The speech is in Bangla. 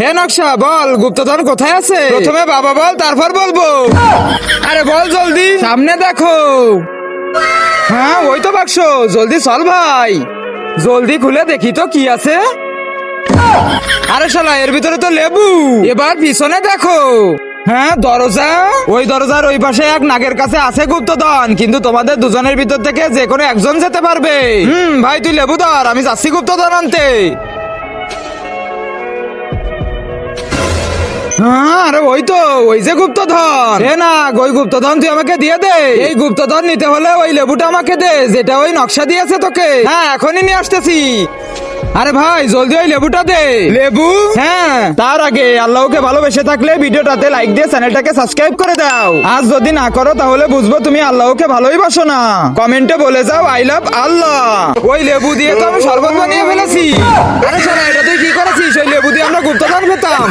হে নকশা বল, গুপ্তধন কোথায় আছে? প্রথমে বাবা বল, তারপর বলবো। আরে বল জলদি, সামনে দেখো। হ্যাঁ ওই তো বাক্স, জলদি চল ভাই, জলদি খুলে দেখি তো কি আছে। আরে শালা, এর ভিতরে তো লেবু। এবার পিছনে দেখো। হ্যাঁ দরজা, ওই দরজার ওই পাশে এক নাগের কাছে আছে গুপ্তধন, কিন্তু তোমাদের দুজনের ভিতর থেকে যে কোনো একজন যেতে পারবে। ভাই তুই লেবু ধর, আমি যাচ্ছি গুপ্তধন আনতে। হ্যাঁ আরে ওই তো, ওই যে গুপ্তধন। এ না, ওই গুপ্তধন তুই আমাকে দিয়ে দে। এই গুপ্তধন নিতে হলে ওই লেবুটা আমাকে দে, যেটা ওই নকশা দিয়েছে তোকে। হ্যাঁ এখনই নিয়ে আসতেছি। আরে ভাই জলদি ওই লেবুটা দে। লেবু? হ্যাঁ, তার আগে আল্লাহকে ভালোবেসে থাকলে ভিডিওটাতে লাইক দিয়ে চ্যানেলটাকে সাবস্ক্রাইব করে দাও। আজ যদি না করো তাহলে বুঝবো তুমি আল্লাহকে ভালোই বাসো না। কমেন্টে বলে যাও আই লাভ আল্লাহ। ওই লেবু দিয়ে তো আমি শরবত বানিয়ে ফেলেছি। আরে শালা, এটা তুই কি করেছিস? ওই লেবু দিয়ে আমরা গুপ্তধন পেতাম।